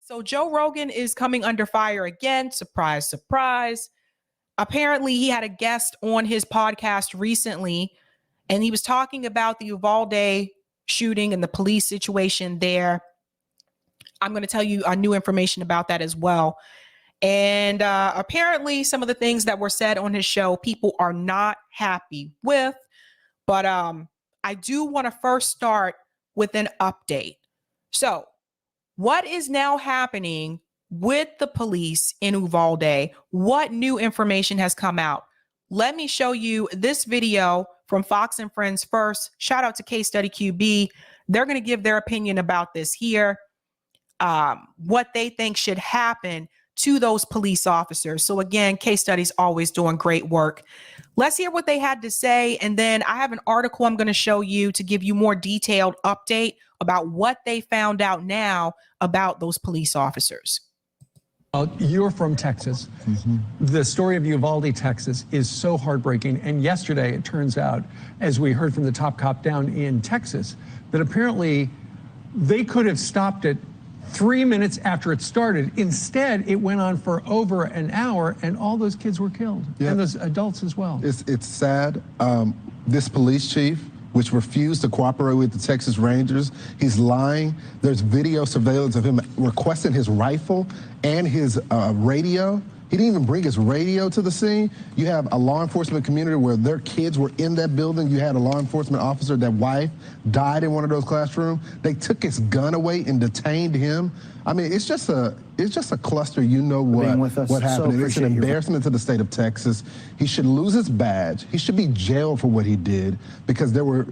So Joe Rogan is coming under fire again. Surprise, surprise. Apparently, he had a guest on his podcast recently, and he was talking about the Uvalde shooting and the police situation there. I'm going to tell you new information about that as well. And apparently, some of the things that were said on his show, people are not happy with. But I do want to first start with an update. So, what is now happening with the police in Uvalde? What new information has come out? Let me show you this video from Fox and Friends first. Shout out to Case Study QB. They're going to give their opinion about this here, what they think should happen to those police officers. So again, Case Study's always doing great work. Let's hear what they had to say. And then I have an article I'm going to show you to give you more detailed update about what they found out now about those police officers. You're from Texas. The story of Uvalde, Texas is so heartbreaking. And yesterday, it turns out, as we heard from the top cop down in Texas, that apparently they could have stopped it 3 minutes after it started. Instead, it went on for over an hour, and all those kids were killed, and those adults as well. It's sad. This police chief, which refused to cooperate with the Texas Rangers, he's lying. There's video surveillance of him requesting his rifle and his radio. He didn't even bring his radio to the scene. You have a law enforcement community where their kids were in that building. You had a law enforcement officer, that wife died in one of those classrooms. They took his gun away and detained him. I mean, it's just a cluster. You know what happened. So it's an embarrassment to the state of Texas. He should lose his badge. He should be jailed for what he did, because there were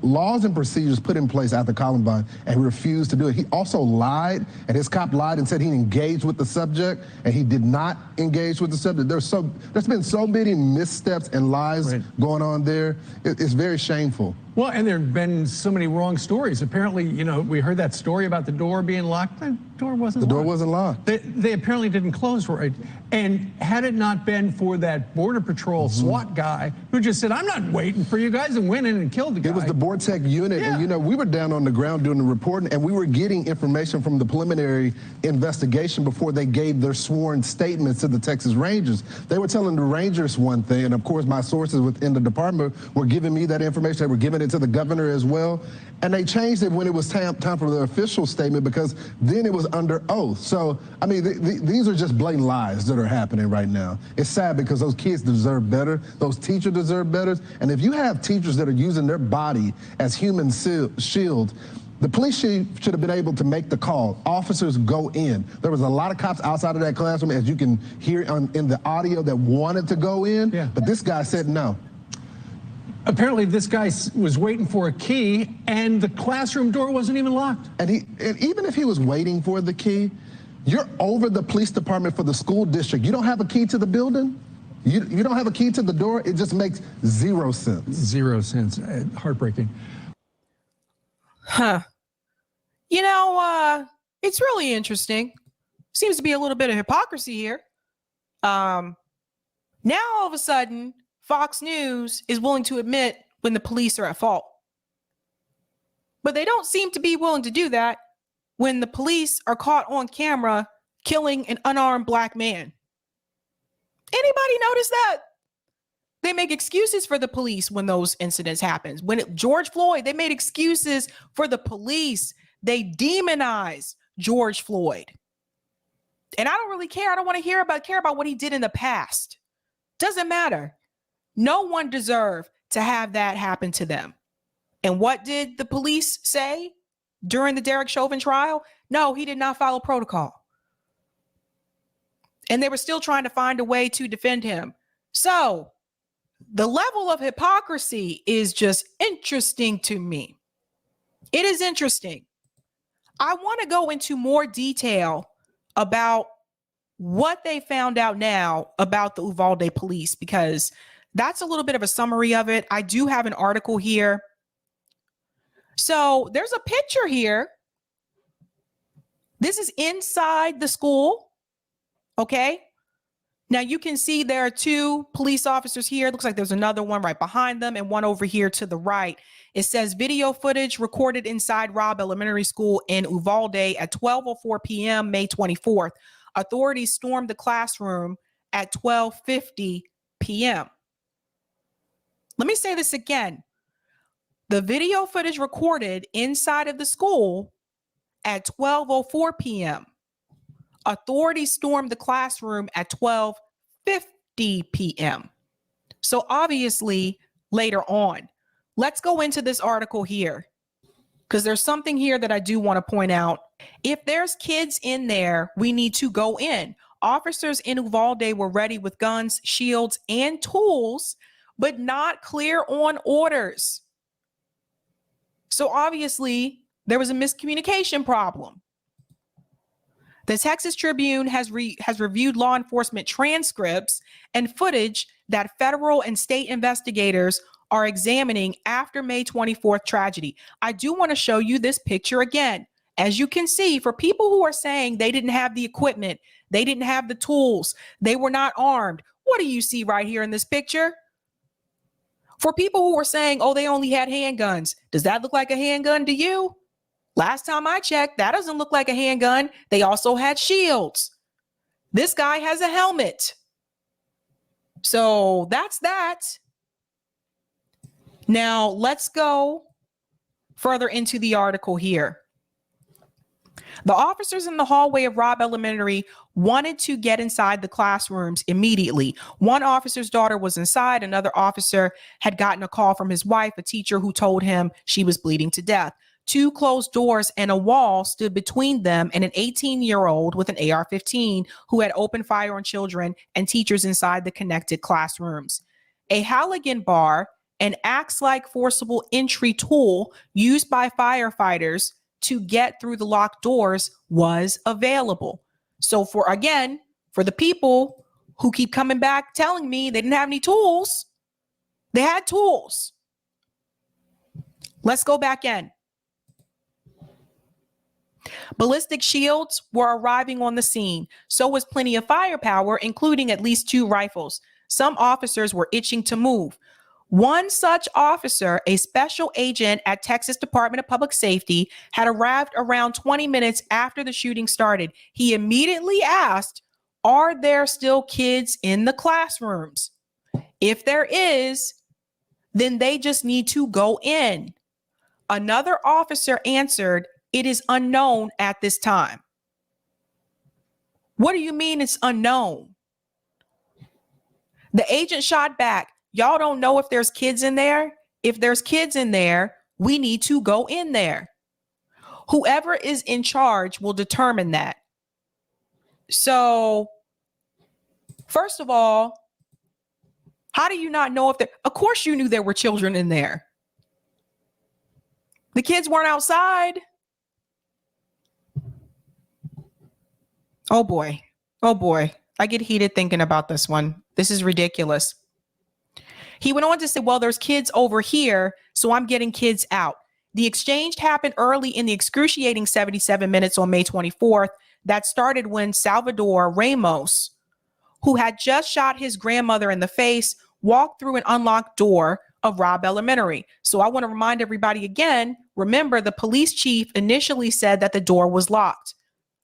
laws and procedures put in place after Columbine, and he refused to do it. He also lied, and his cop lied and said he engaged with the subject, and he did not engage with the subject. There's been so many missteps and lies going on there. It's very shameful. Well, and there have been so many wrong stories. Apparently, you know, we heard that story about the door being locked. The door wasn't locked. The door wasn't locked. They apparently didn't close right. And had it not been for that Border Patrol SWAT guy who just said, I'm not waiting for you guys, and went in and killed the guy. It was the Bortec unit. And, you know, we were down on the ground doing the reporting, and we were getting information from the preliminary investigation before they gave their sworn statements to the Texas Rangers. They were telling the Rangers one thing, and of course my sources within the department were giving me that information. They were giving it to the governor as well. And they changed it when it was time for the official statement, because then it was under oath. So, I mean, these are just blatant lies that are happening right now. It's sad, because those kids deserve better. Those teachers deserve better. And if you have teachers that are using their body as human shield, the police chief should have been able to make the call. Officers go in. There was a lot of cops outside of that classroom, as you can hear in the audio, that wanted to go in, but this guy said no. Apparently, this guy was waiting for a key, and the classroom door wasn't even locked. And even if he was waiting for the key, you're over the police department for the school district. You don't have a key to the building? You don't have a key to the door? It just makes zero sense. 0 cents. Heartbreaking. Huh. You know, it's really interesting. Seems to be a little bit of hypocrisy here. Now, all of a sudden, Fox News is willing to admit when the police are at fault. But they don't seem to be willing to do that when the police are caught on camera killing an unarmed black man. Anybody notice that? They make excuses for the police when those incidents happen. When George Floyd, they made excuses for the police. They demonize George Floyd. And I don't really care. I don't want to care about what he did in the past. Doesn't matter. No one deserved to have that happen to them. And what did the police say during the Derek Chauvin trial? No, he did not follow protocol. And they were still trying to find a way to defend him. So the level of hypocrisy is just interesting to me. It is interesting. I want to go into more detail about what they found out now about the Uvalde police, because that's a little bit of a summary of it. I do have an article here. So there's a picture here. This is inside the school. Okay. Now you can see there are two police officers here. It looks like there's another one right behind them and one over here to the right. It says video footage recorded inside Robb Elementary School in Uvalde at 12:04 p.m. May 24th. Authorities stormed the classroom at 12:50 p.m. Let me say this again. The video footage recorded inside of the school at 12:04 p.m. Authorities stormed the classroom at 12:50 p.m. So obviously later on. Let's go into this article here because there's something here that I do want to point out. If there's kids in there, we need to go in. Officers in Uvalde were ready with guns, shields, and tools, but not clear on orders. So obviously there was a miscommunication problem. The Texas Tribune has reviewed law enforcement transcripts and footage that federal and state investigators are examining after May 24th tragedy. I do want to show you this picture again. As you can see, for people who are saying they didn't have the equipment, they didn't have the tools, they were not armed, what do you see right here in this picture? For people who were saying, oh, they only had handguns, does that look like a handgun to you? Last time I checked, that doesn't look like a handgun. They also had shields. This guy has a helmet. So that's that. Now let's go further into the article here. The officers in the hallway of Robb Elementary wanted to get inside the classrooms immediately. One officer's daughter was inside. Another officer had gotten a call from his wife, a teacher, who told him she was bleeding to death. Two closed doors and a wall stood between them and an 18-year-old with an AR-15 who had opened fire on children and teachers inside the connected classrooms. A Halligan bar, an axe-like forcible entry tool used by firefighters to get through the locked doors, was available. So for the people who keep coming back telling me they didn't have any tools, they had tools. Let's go back in. Ballistic shields were arriving on the scene. So was plenty of firepower, including at least 2 rifles. Some officers were itching to move. One such officer, a special agent at Texas Department of Public Safety, had arrived around 20 minutes after the shooting started. He immediately asked, "Are there still kids in the classrooms? If there is, then they just need to go in." Another officer answered, "It is unknown at this time." What do you mean it's unknown? The agent shot back, "Y'all don't know if there's kids in there? If there's kids in there, we need to go in there. Whoever is in charge will determine that." So, first of all, how do you not know if there? Of course you knew there were children in there. The kids weren't outside. Oh boy. Oh boy. I get heated thinking about this one. This is ridiculous. He went on to say, "Well, there's kids over here, so I'm getting kids out." The exchange happened early in the excruciating 77 minutes on May 24th that started when Salvador Ramos, who had just shot his grandmother in the face, walked through an unlocked door of Robb Elementary. So I want to remind everybody again, remember the police chief initially said that the door was locked.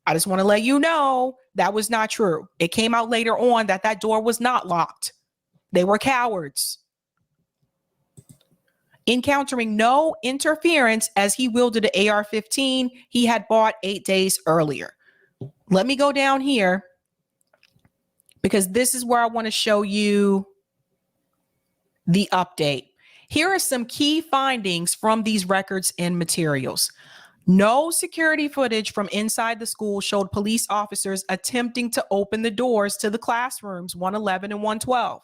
I just want to let you know that was not true. It came out later on that that door was not locked. They were cowards. Encountering no interference as he wielded an AR-15 he had bought 8 days earlier. Let me go down here because this is where I want to show you the update. Here are some key findings from these records and materials. No security footage from inside the school showed police officers attempting to open the doors to the classrooms 111 and 112.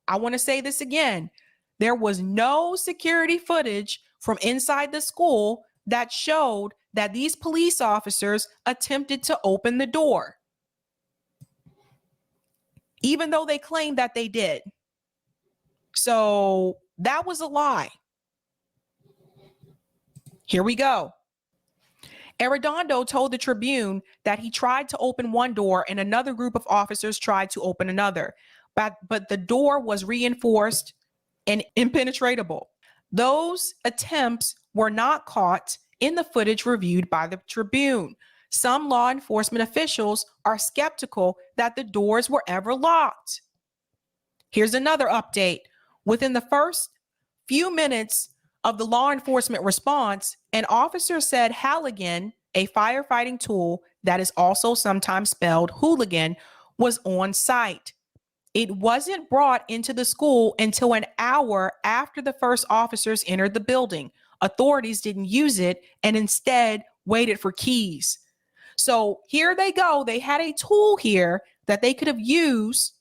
I want to say this again. There was no security footage from inside the school that showed that these police officers attempted to open the door, even though they claimed that they did. So that was a lie. Here we go. Arredondo told the Tribune that he tried to open one door and another group of officers tried to open another, but the door was reinforced and impenetrable. Those attempts were not caught in the footage reviewed by the Tribune. Some law enforcement officials are skeptical that the doors were ever locked. Here's another update. Within the first few minutes of the law enforcement response, an officer said Halligan, a firefighting tool that is also sometimes spelled hooligan, was on site. It wasn't brought into the school until an hour after the first officers entered the building. Authorities didn't use it and instead waited for keys. So here they go. They had a tool here that they could have used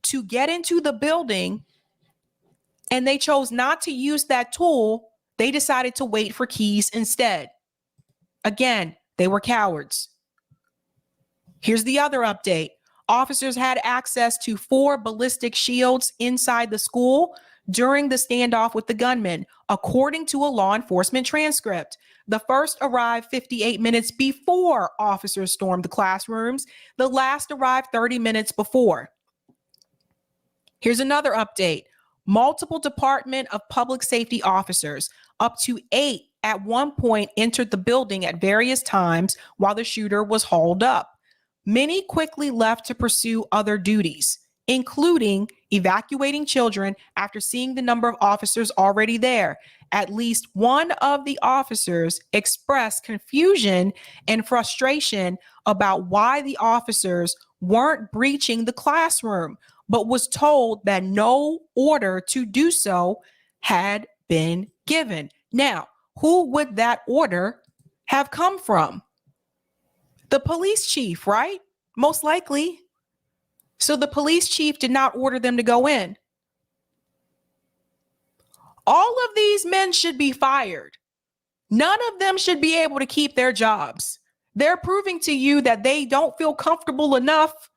to get into the building, and they chose not to use that tool. They decided to wait for keys instead. Again, they were cowards. Here's the other update. Officers had access to 4 ballistic shields inside the school during the standoff with the gunman, according to a law enforcement transcript. The first arrived 58 minutes before officers stormed the classrooms. The last arrived 30 minutes before. Here's another update. Multiple Department of Public Safety officers, up to 8 at one point, entered the building at various times while the shooter was hauled up. Many quickly left to pursue other duties, including evacuating children after seeing the number of officers already there. At least one of the officers expressed confusion and frustration about why the officers weren't breaching the classroom, but was told that no order to do so had been given. Now, who would that order have come from? The police chief, right? Most likely. So the police chief did not order them to go in. All of these men should be fired. None of them should be able to keep their jobs. They're proving to you that they don't feel comfortable enough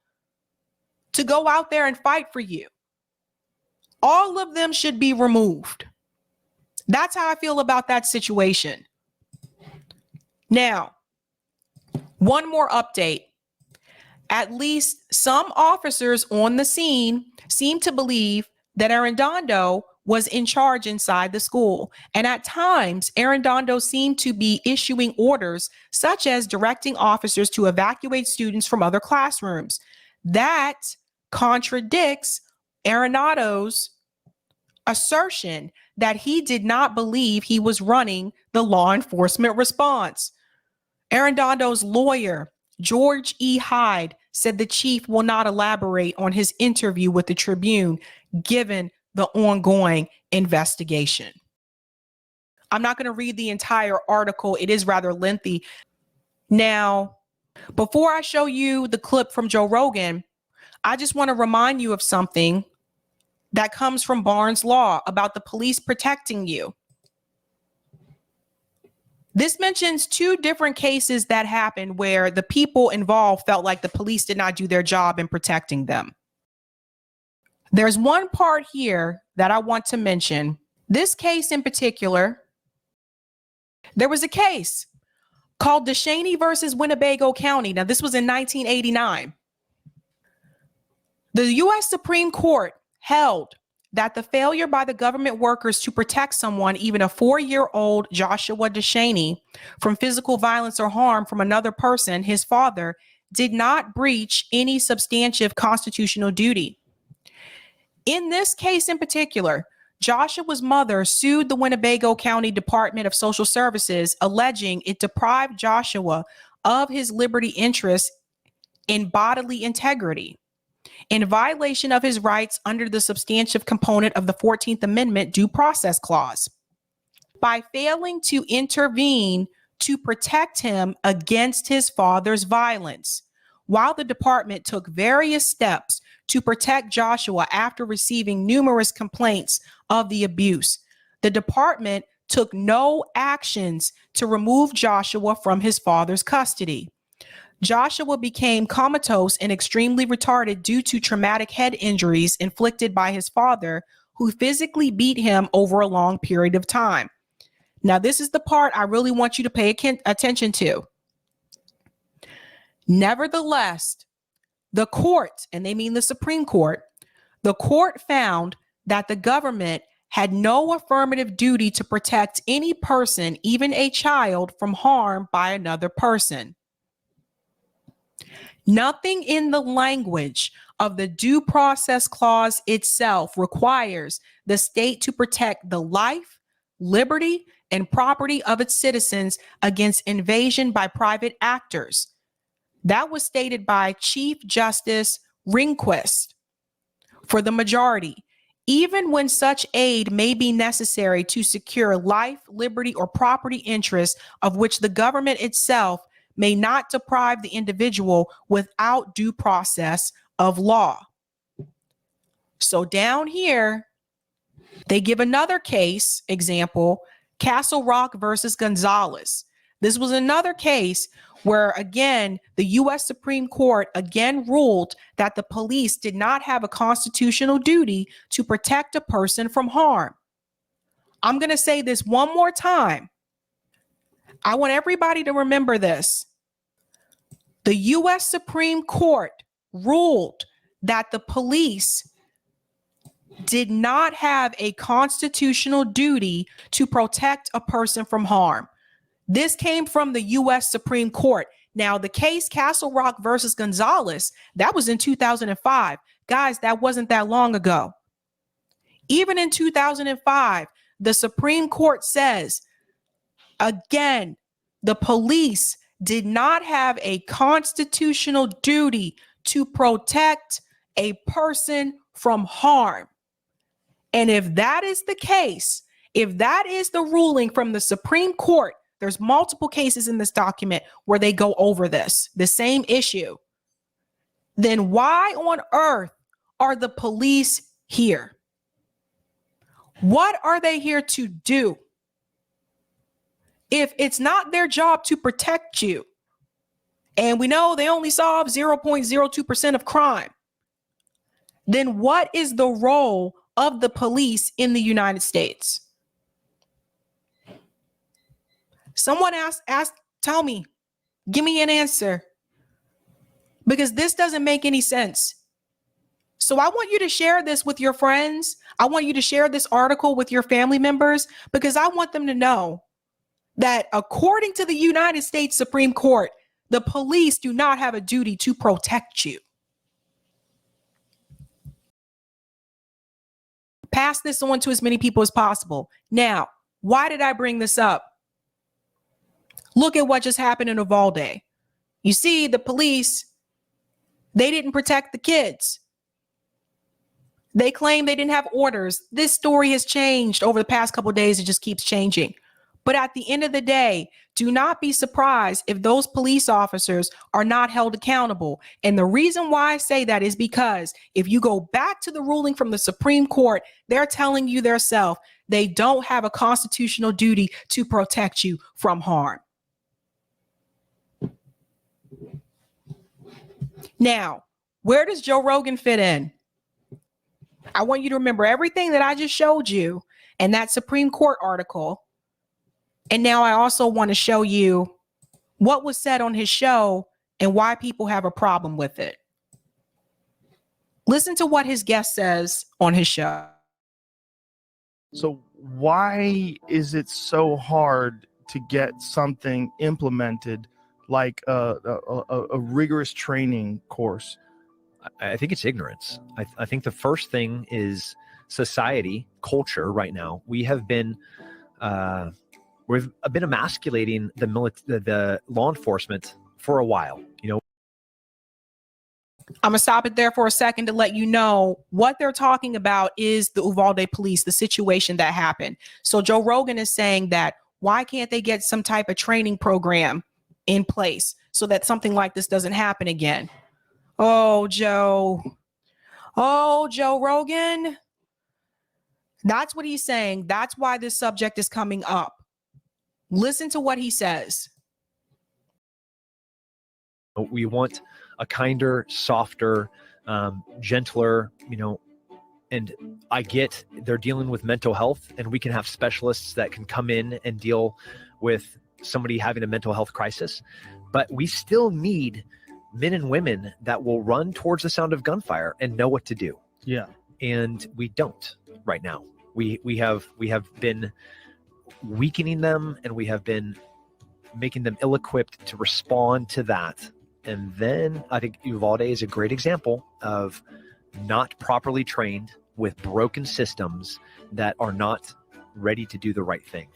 to go out there and fight for you. All of them should be removed. That's how I feel about that situation. Now, one more update. At least some officers on the scene seem to believe that Arredondo was in charge inside the school. And at times, Arredondo seemed to be issuing orders, such as directing officers to evacuate students from other classrooms. That contradicts Arredondo's assertion that he did not believe he was running the law enforcement response. Arredondo's lawyer, George E. Hyde, said the chief will not elaborate on his interview with the Tribune, given the ongoing investigation. I'm not going to read the entire article. It is rather lengthy. Now, before I show you the clip from Joe Rogan, I just want to remind you of something that comes from Barnes Law about the police protecting you. This mentions 2 different cases that happened where the people involved felt like the police did not do their job in protecting them. There's one part here that I want to mention. This case in particular, there was a case called DeShaney versus Winnebago County. Now, this was in 1989. The U.S. Supreme Court held that the failure by the government workers to protect someone, even a 4-year-old Joshua DeShaney, from physical violence or harm from another person, his father, did not breach any substantive constitutional duty. In this case in particular, Joshua's mother sued the Winnebago County Department of Social Services, alleging it deprived Joshua of his liberty interest in bodily integrity, in violation of his rights under the substantive component of the 14th Amendment Due Process Clause, by failing to intervene to protect him against his father's violence. While the department took various steps to protect Joshua after receiving numerous complaints of the abuse, the department took no actions to remove Joshua from his father's custody. Joshua became comatose and extremely retarded due to traumatic head injuries inflicted by his father, who physically beat him over a long period of time. Now, this is the part I really want you to pay attention to. Nevertheless, the court, and they mean the Supreme Court, the court found that the government had no affirmative duty to protect any person, even a child, from harm by another person. Nothing in the language of the Due Process Clause itself requires the state to protect the life, liberty, and property of its citizens against invasion by private actors. That was stated by Chief Justice Rehnquist for the majority. Even when such aid may be necessary to secure life, liberty, or property interests of which the government itself may not deprive the individual without due process of law. So down here, they give another case example, Castle Rock versus Gonzalez. This was another case where, again, the U.S. Supreme Court again ruled that the police did not have a constitutional duty to protect a person from harm. I'm going to say this one more time. I want everybody to remember this. The U.S. Supreme Court ruled that the police did not have a constitutional duty to protect a person from harm. This came from the U.S. Supreme Court. Now, the case Castle Rock versus Gonzalez, that was in 2005. Guys, that wasn't that long ago. Even in 2005, the Supreme Court says, again, the police did not have a constitutional duty to protect a person from harm. And if that is the case, if that is the ruling from the Supreme Court, there's multiple cases in this document where they go over this, the same issue. Then why on earth are the police here? What are they here to do? If it's not their job to protect you, and we know they only solve 0.02% of crime, then what is the role of the police in the United States? Someone tell me, give me an answer, because this doesn't make any sense. So I want you to share this with your friends. I want you to share this article with your family members, because I want them to know that according to the United States Supreme Court, the police do not have a duty to protect you. Pass this on to as many people as possible. Now, why did I bring this up? Look at what just happened in Uvalde. You see, the police, they didn't protect the kids. They claim they didn't have orders. This story has changed over the past couple of days. It just keeps changing. But at the end of the day, do not be surprised if those police officers are not held accountable. And the reason why I say that is because if you go back to the ruling from the Supreme Court, they're telling you themselves they don't have a constitutional duty to protect you from harm. Now, where does Joe Rogan fit in? I want you to remember everything that I just showed you in that Supreme Court article. And now I also want to show you what was said on his show and why people have a problem with it. Listen to what his guest says on his show. So why is it so hard to get something implemented like a rigorous training course? I think it's ignorance. I think the first thing is society, culture right now. We've been emasculating the law enforcement for a while. You know, I'm gonna stop it there for a second to let you know what they're talking about is the Uvalde police, the situation that happened. So Joe Rogan is saying that why can't they get some type of training program in place so that something like this doesn't happen again? Oh, Joe Rogan. That's what he's saying. That's why this subject is coming up. Listen to what he says. we want a kinder, softer, gentler, and I get they're dealing with mental health, and we can have specialists that can come in and deal with somebody having a mental health crisis, but we still need men and women that will run towards the sound of gunfire and know what to do. Yeah. And we don't right now. We have been weakening them, and we have been making them ill-equipped to respond to that. And then I think Uvalde is a great example of not properly trained with broken systems that are not ready to do the right thing.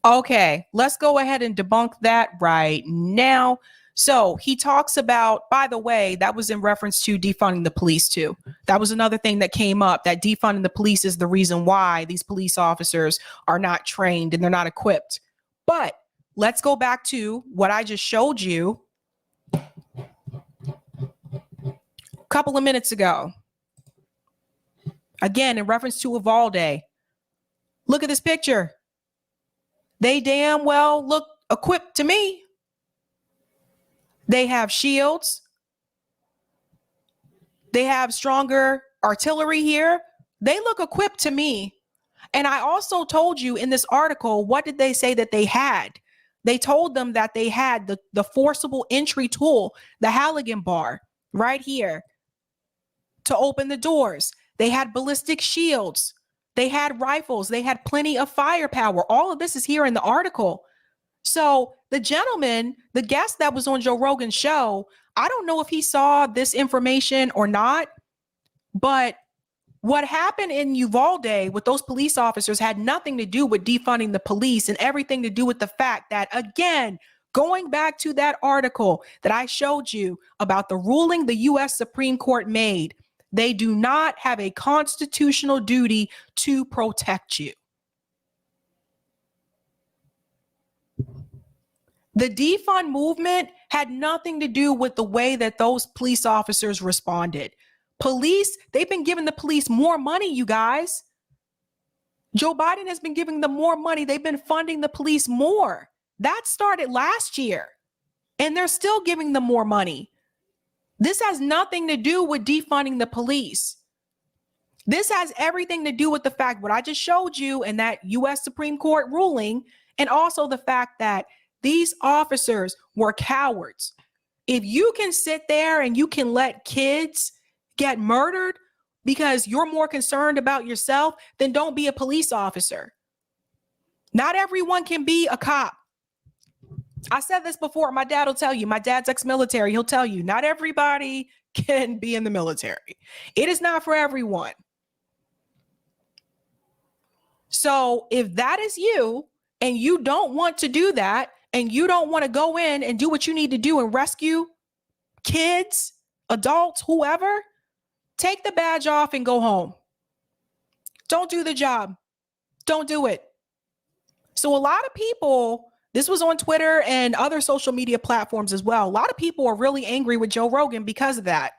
Okay, let's go ahead and debunk that right now. So he talks about, by the way, that was in reference to defunding the police too. That was another thing that came up, that defunding the police is the reason why these police officers are not trained and they're not equipped. But let's go back to what I just showed you a couple of minutes ago. Again, in reference to Uvalde. Look at this picture. They damn well look equipped to me. They have shields. They have stronger artillery here. They look equipped to me. And I also told you in this article, what did they say that they had? They told them that they had the forcible entry tool, the Halligan bar right here to open the doors. They had ballistic shields. They had rifles. They had plenty of firepower. All of this is here in the article. So the gentleman, the guest that was on Joe Rogan's show, I don't know if he saw this information or not, but what happened in Uvalde with those police officers had nothing to do with defunding the police and everything to do with the fact that, again, going back to that article that I showed you about the ruling the U.S. Supreme Court made, they do not have a constitutional duty to protect you. The defund movement had nothing to do with the way that those police officers responded. Police, they've been giving the police more money, you guys. Joe Biden has been giving them more money. They've been funding the police more. That started last year, and they're still giving them more money. This has nothing to do with defunding the police. This has everything to do with the fact what I just showed you in that U.S. Supreme Court ruling, and also the fact that these officers were cowards. If you can sit there and you can let kids get murdered because you're more concerned about yourself, then don't be a police officer. Not everyone can be a cop. I said this before. My dad will tell you. My dad's ex-military. He'll tell you, not everybody can be in the military. It is not for everyone. So if that is you and you don't want to do that, and you don't want to go in and do what you need to do and rescue kids, adults, whoever, take the badge off and go home. Don't do the job. Don't do it. So a lot of people, this was on Twitter and other social media platforms as well. A lot of people are really angry with Joe Rogan because of that.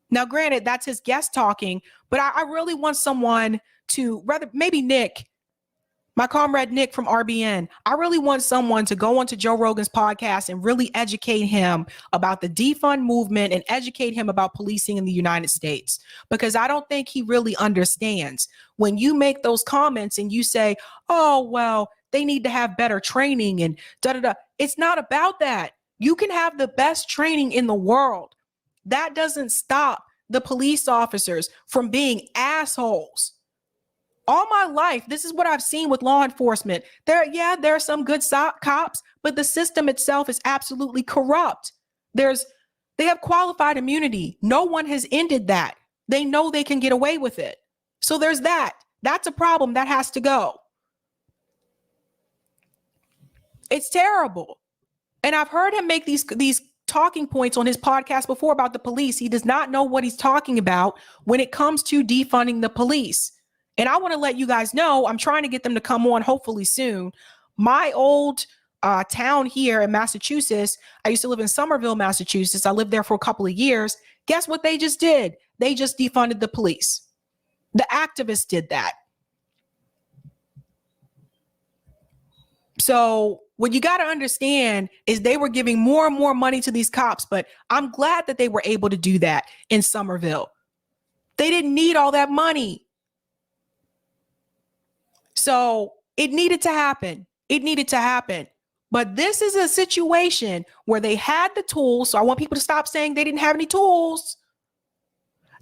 Now, granted, that's his guest talking, but I really want someone to, rather maybe Nick, my comrade Nick from RBN, I really want someone to go onto Joe Rogan's podcast and really educate him about the defund movement and educate him about policing in the United States, because I don't think he really understands. When you make those comments and you say, oh, well, they need to have better training and da-da-da. It's not about that. You can have the best training in the world. That doesn't stop the police officers from being assholes. All my life, this is what I've seen with law enforcement. There are some good cops, but the system itself is absolutely corrupt. They have qualified immunity. No one has ended that. They know they can get away with it. So there's that. That's a problem that has to go. It's terrible. And I've heard him make these talking points on his podcast before about the police. He does not know what he's talking about when it comes to defunding the police. And I want to let you guys know, I'm trying to get them to come on hopefully soon. My old town here in Massachusetts, I used to live in Somerville, Massachusetts. I lived there for a couple of years. Guess what they just did? They just defunded the police. The activists did that. So what you got to understand is they were giving more and more money to these cops, but I'm glad that they were able to do that in Somerville. They didn't need all that money. So it needed to happen. It needed to happen. But this is a situation where they had the tools. So I want people to stop saying they didn't have any tools.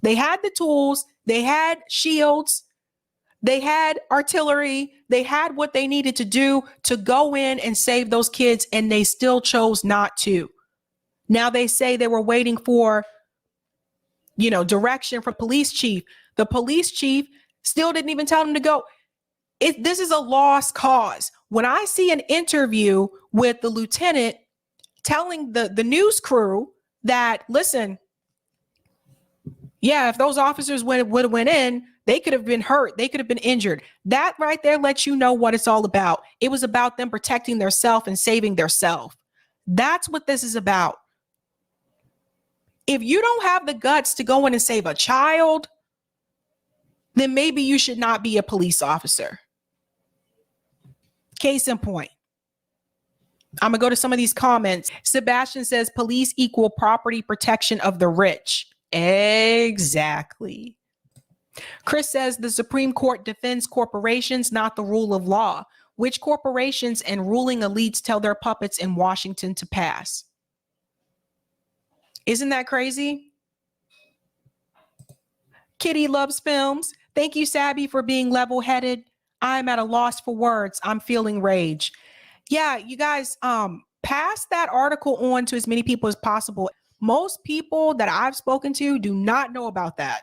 They had the tools. They had shields. They had artillery. They had what they needed to do to go in and save those kids, and they still chose not to. Now they say they were waiting for, direction from police chief. The police chief still didn't even tell them to go. This is a lost cause. When I see an interview with the lieutenant telling the news crew that, listen, yeah, if those officers would have went in, they could have been hurt. They could have been injured. That right there lets you know what it's all about. It was about them protecting their self and saving their self. That's what this is about. If you don't have the guts to go in and save a child, then maybe you should not be a police officer. Case in point. I'm going to go to some of these comments. Sebastian says police equal property protection of the rich. Exactly. Chris says the Supreme Court defends corporations, not the rule of law. Which corporations and ruling elites tell their puppets in Washington to pass? Isn't that crazy? Kitty loves films. Thank you, Sabby, for being level-headed. I'm at a loss for words. I'm feeling rage. Yeah, you guys, pass that article on to as many people as possible. Most people that I've spoken to do not know about that.